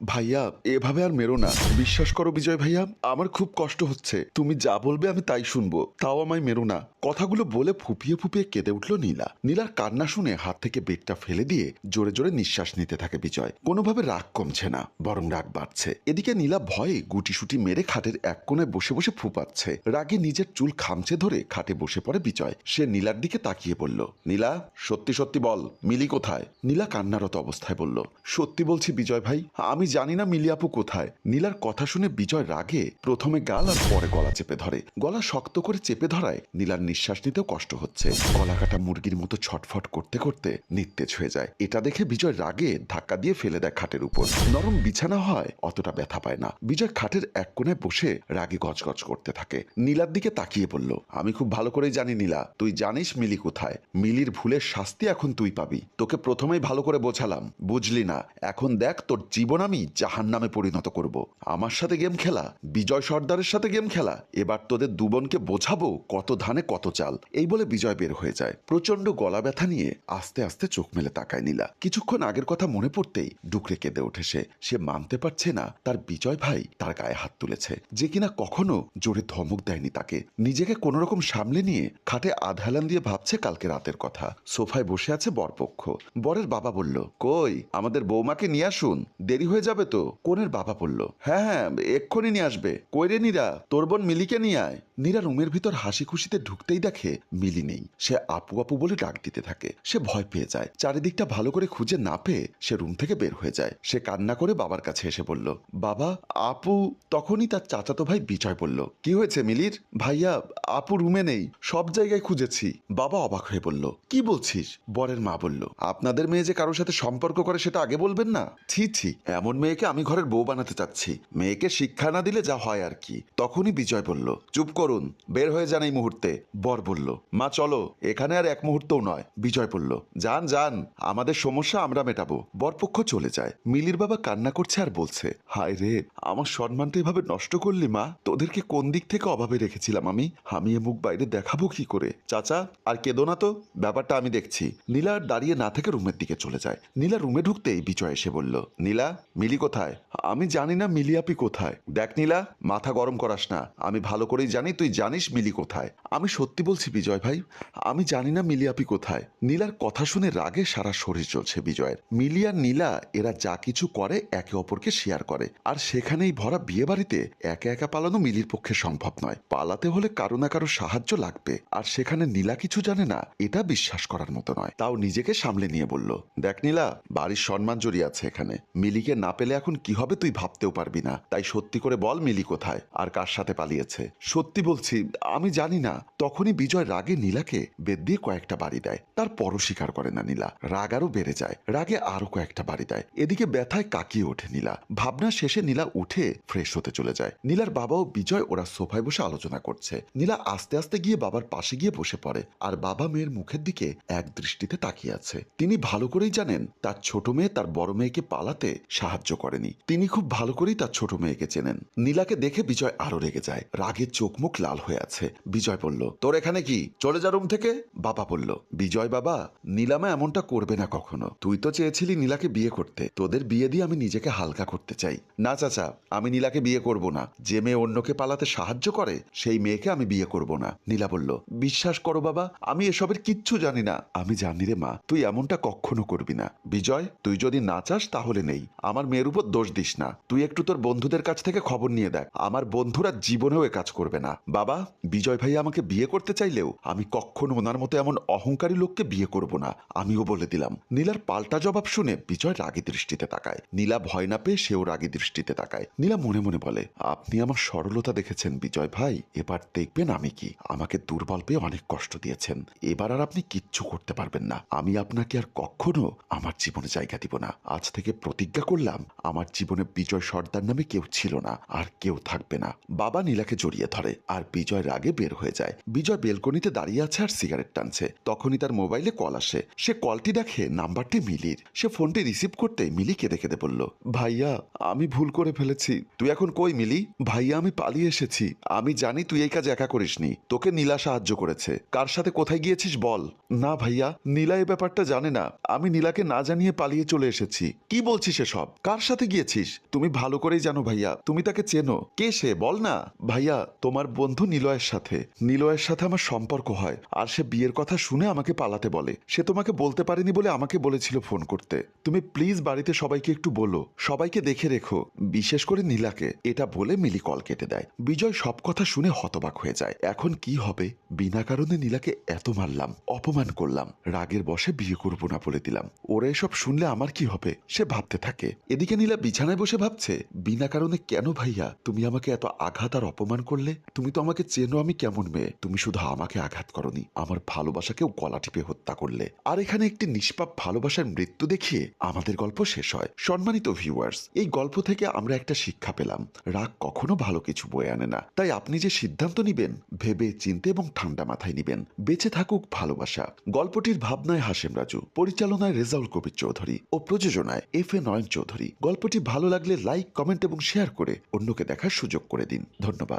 ভাইয়া এভাবে আর মেরো না, বিশ্বাস করো বিজয় ভাইয়া, আমার খুব কষ্ট হচ্ছে। তুমি যা বলবে আমি তাই শুনবো, তাও আমায় মেরো না। কথাগুলো বলে ফুপিয়ে ফুপিয়ে কেঁদে উঠল নীলা। নীলার কান্না শুনে হাত থেকে বেগটা ফেলে দিয়ে জোরে জোরে নিঃশ্বাস নিতে থাকে বিজয়। কোনোভাবে রাগ কমছে না, বরং রাগ বাড়ছে। এদিকে নীলা ভয়ে গুটিসুটি মেরে খাটের এক কোণায় বসে বসে ফুপাচ্ছে। রাগে নিজের চুল খামচে ধরে খাটে বসে পড়ে বিজয়। সে নীলার দিকে তাকিয়ে বলল, নীলা সত্যি সত্যি বল, মিলি কোথায়? নীলা কান্নারত অবস্থায় বলল, সত্যি বলছি বিজয় ভাই, আমি জানি না মিলি আপু কোথায়। নীলার কথা শুনে বিজয় রাগে প্রথমে গাল আর পরে গলা চেপে ধরে। গলা শক্ত করে চেপে ধরায় নীলার নিঃশ্বাস নিতেও কষ্ট হচ্ছে। গলা কাটা মুরগির মতো ছটফট করতে করতে নিস্তেজ হয়ে যায়। এটা দেখে বিজয় রাগে ধাক্কা দিয়ে ফেলে দেয় খাটের উপর। নরম বিছানা হয় অতটা ব্যথা পায় না। বিজয় খাটের এক কোণায় বসে রাগে গজগজ করতে থাকে। নীলার দিকে তাকিয়ে বলল, আমি খুব ভালো করেই জানি নীলা, তুই জানিস মিলি কোথায়। মিলির ভুলের শাস্তি এখন তুই পাবি। তোকে প্রথমেই ভালো করে বোঝালাম, বুঝলি না। এখন দেখ তোর জীবন আমি জাহান্নামে পরিণত করব। আমার সাথে গেম খেলা, বিজয় সর্দারের সাথে গেম খেলা, এবার তোদের দুবনকে বোঝাবো কত ধানে কত চাল। এই বলে বিজয় বের হয়ে যায়। প্রচন্ড গলা ব্যথা নিয়ে আস্তে আস্তে চোখ মেলে তাকায় নীলা। কিছুক্ষণ আগের কথা মনে পড়তেই ডুকরে কেঁদে ওঠে সে মানতে পারছে না তার বিজয় ভাই তার গায়ে হাত তুলেছে, যে কিনা কখনো জোরে ধমক দেয়নি তাকে। নিজেকে কোন রকম সামলে নিয়ে খাটে আধহেলান দিয়ে ভাবছে কালকে রাতের কথা। সোফায় বসে আছে বরপক্ষ। বরের বাবা বলল, কই আমাদের বৌমাকে নিয়ে আসুন, দেরি হয়ে যাবে তো। কনের বাবা বলল, হ্যাঁ হ্যাঁ এক্ষুনি নিয়ে আসবে। কই রে নীরা, তোর বোন মিলিকে নিয়ে আয়। নীরা রুমের ভিতর হাসি খুশিতে ঢুকতেই দেখে মিলি নেই। সে আপু আপু বলে ডাক দিতে থাকে। সে ভয় পেয়ে যায়। চারিদিকটা ভালো করে খুঁজে না পেয়ে সে রুম থেকে বের হয়ে যায়। সে কান্না করে বাবার কাছে এসে বলল, বাবা আপু। তখনই তার চাচাতো ভাই বিজয় বলল, কি হয়েছে মিলির? ভাইয়া আপু রুমে নেই, সব জায়গায় খুঁজেছি। বাবা অবাক হয়ে বলল, কি বলছিস? বরের মা বলল, আপনাদের মেয়ে যে কারোর সাথে সম্পর্ক করে সেটা আগে বলবেন না। ছি ছি, এমন মেয়েকে আমি ঘরের বউ বানাতে চাচ্ছি। মেয়েকে শিক্ষা না দিলে যা হয় আর কি। তখনই বিজয় বলল, চুপ করুন, বের হয়ে যান এই মুহূর্তে। বর বলল, মা চলো, এখানে আর এক মুহূর্তও নয়। বিজয় বলল, যান যান, আমাদের সমস্যা আমরা মেটাবো। বরপক্ষ চলে যায়। মিলির বাবা কান্না করছে আর বলছে, হায় রে, আমার সম্মানটা এভাবে নষ্ট করলি মা। তোদেরকে কোন দিক থেকে অভাবে রেখেছিলাম আমি এ মুখ বাইরে দেখাবো কি করে? চাচা আর কেঁদো না তো, ব্যাপারটা আমি দেখছি। নীলা আর দাঁড়িয়ে না থেকে রুমের দিকে চলে যায়। নীলা রুমে ঢুকতেই বিজয় এসে বলল, নীলা মিলি কোথায়? আমি জানি না মিলি আপি কোথায়। দেখ নীলা, মাথা গরম করাস না। আমি ভালো করেই জানি তুই জানিস মিলি কোথায়। আমি সত্যি বলছি বিজয় ভাই, আমি জানি না মিলি আপি কোথায়। নীলার কথা শুনে রাগে সারা শরীর চলছে বিজয়ের। মিলি আর নীলা এরা যা কিছু করে একে অপরকে শেয়ার করে। আর সেখানেই ভরা বিয়ে বাড়িতে একা একা পালানো মিলির পক্ষে সম্ভব নয়। পালাতে হলে কারো না কারো সাহায্য লাগবে। আর সেখানে নীলা কিছু জানে না, এটা বিশ্বাস করার মতো নয়। তাও নিজেকে সামলে নিয়ে বলল, দেখ নীলা, বাড়ির সম্মান জড়িয়ে আছে এখানে। মিলিকে না পেলে এখন কি হবে তুই ভাবতেও পারবি না। তাই সত্যি করে বল মিলি কোথায় আর কার সাথে পালিয়েছে। সত্যি বলছি, আমি জানি না। তখনই বিজয় রাগে নীলাকে বেদ দিয়ে কয়েকটা বাড়ি দেয়। তারপরও স্বীকার করে না নীলা। রাগ আরো বেড়ে যায়। রাগে আরো কয়েকটা বাড়ি দেয়। এদিকে ব্যথায় কাকিয়ে ওঠে নীলা। ভাবনা শেষে নীলা উঠে ফ্রেশ হতে চলে যায়। নীলার বাবা ও বিজয় ওরা সোফায় বসে আলোচনা করছে। নীলা আস্তে আস্তে গিয়ে বাবার পাশে গিয়ে বসে পড়ে। আর বাবা মেয়ের মুখের দিকে এক দৃষ্টিতে তাকিয়ে আছে। তিনি ভালো করেই জানেন তার ছোট মেয়ে তার বড় মেয়েকে পালাতে সাহায্য করেনি। তিনি খুব ভালো করেই তার ছোট মেয়েকে চেনেন। নীলাকে দেখে বিজয় আরো রেগে যায়। রাগে চোখ মুখ লাল হয়ে আছে। বিজয় বলল, তোর এখানে কি? চলে যা রুম থেকে। বাবা বলল, বিজয় বাবা, নীলামা এমনটা করবে না কখনো। তুই তো চেয়েছিলি নীলাকে বিয়ে করতে। তোদের বিয়ে দিয়ে আমি নিজেকে হালকা করতে চাই। না চাচা, আমি নীলাকে বিয়ে করব না। যে মেয়ে অন্যকে পালাতে সাহায্য করে সেই মেয়েকে আমি বিয়ে করব না। নীলা বলল, বিশ্বাস করো বাবা, আমি এসবের কিচ্ছু জানি না। আমি জানি রে মা, তুই এমনটা কখনো করবি না। বিজয়, তুই যদি না চাস তাহলে নেই। আমার মেয়ের উপর দোষ দিস না। তুই একটু তোর বন্ধুদের কাছ থেকে খবর নিয়ে দেখ। আমার বন্ধুরা জীবনেও এ কাজ করবে না। বাবা, বিজয় ভাই আমাকে বিয়ে করতে চাইলেও আমি কখনো ওনার মতো এমন অহংকারী লোককে বিয়ে করব না। আমিও বলে দিলাম। নীলার পাল্টা জবাব শুনে বিজয় রাগী দৃষ্টিতে তাকায়। নীলা ভয় না পেয়ে সেও রাগী দৃষ্টিতে তাকায়। নীলা মনে মনে বলে, আপনি আমার সরলতা দেখেছেন বিজয় ভাই, এবার দেখবেন আমি কি। আমাকে দুর্বল পেয়ে অনেক কষ্ট দিয়েছেন। এবার আর আপনি কিচ্ছু করতে পারবেন না। আমি আপনাকে আর কখনো আমার জীবনে জায়গা দিব না। আজ থেকে প্রতিজ্ঞা করলাম, আমার জীবনে বিজয় সর্দার নামে কেউ ছিল না, আর কেউ থাকবে না। বাবা নীলাকে জড়িয়ে ধরে আর বিজয় রাগে বের হয়ে যায়। বিজয় বেলকনিতে দাঁড়িয়ে আছে আর সিগারেট টানছে। তখনই তার মোবাইলে কল আসে। সে কলটি দেখে নাম্বারটি মিলির। সে ফোনটি রিসিভ করতে মিলি কেঁদে কেঁদে বলল, ভাইয়া আমি ভুল করে ফেলেছি। তুই এখন কই মিলি? ভাইয়া আমি পালিয়ে এসেছি। আমি জানি তুই এই কাজ একা করিসনি, তোকে নীলা সাহায্য করেছে। কার সাথে কোথায় গিয়েছিস বল। না ভাইয়া, নীলা এ ব্যাপারটা জানে না। আমি নীলাকে না জানিয়ে পালিয়ে চলে এসেছি। কি বলছিস এসব? কার সাথে গিয়েছিস? তুমি ভালো করেই জানো ভাইয়া, তুমি তাকে চেনো। কে সে বল না। ভাইয়া তোমার বন্ধু নিলয়ের সাথে। নিলয়ের সাথে আমার সম্পর্ক হয়, আর সে বিয়ের কথা শুনে আমাকে পালাতে বলে। সে তোমাকে বলতে পারেনি বলে আমাকে বলেছিল ফোন করতে। তুমি প্লিজ বাড়িতে সবাইকে একটু বলো, সবাইকে দেখে রেখো, বিশেষ করে নীলাকে। এটা বলে মিলি কল কেটে দেয়। বিজয় সব কথা শুনে হতবাক হয়ে যায়। এখন কি হবে? বিনা কারণে নীলাকে এত মারলাম, অপমান করলাম, রাগের বশে বিয়ে করবো না বলে দিলাম। ওরা এসব শুনলে আমার কি হবে সে ভাবতে থাকে। এদিকে নীলা বিছানায় বসে ভাবছে, বিনা কারণে কেন ভাইয়া তুমি আমাকে এত আঘাত আর অপমান করলে? তুমি তো আমাকে চেনো আমি কেমন মেয়ে। তুমি শুধু আমাকে আঘাত করনি, আমার ভালোবাসাকেও গলা টিপে হত্যা করলে। আর এখানে একটি নিষ্পাপ ভালোবাসার মৃত্যু দেখিয়ে আমাদের গল্প শেষ হয়। সম্মানিত ভিউয়ার্স, এই গল্প থেকে আমরা একটা শিক্ষা পেলাম, রাগ কখনো ভালো কিছু বয়ে আনে না। তাই আপনি যে সিদ্ধান্ত নিবেন ভেবে চিন্তে এবং ঠান্ডা মাথায় নিবেন। বেঁচে থাকুক ভালোবাসা। গল্পটির ভাবনায় হাশেম রাজু, পরিচালনায় রেজাউল কবির চৌধুরী ও প্রযোজনায় এফ এ নয়ন চৌধুরী। গল্পটি ভালো লাগলে লাইক, কমেন্ট এবং শেয়ার করে অন্যকে দেখার সুযোগ করে দিন। ধন্যবাদ।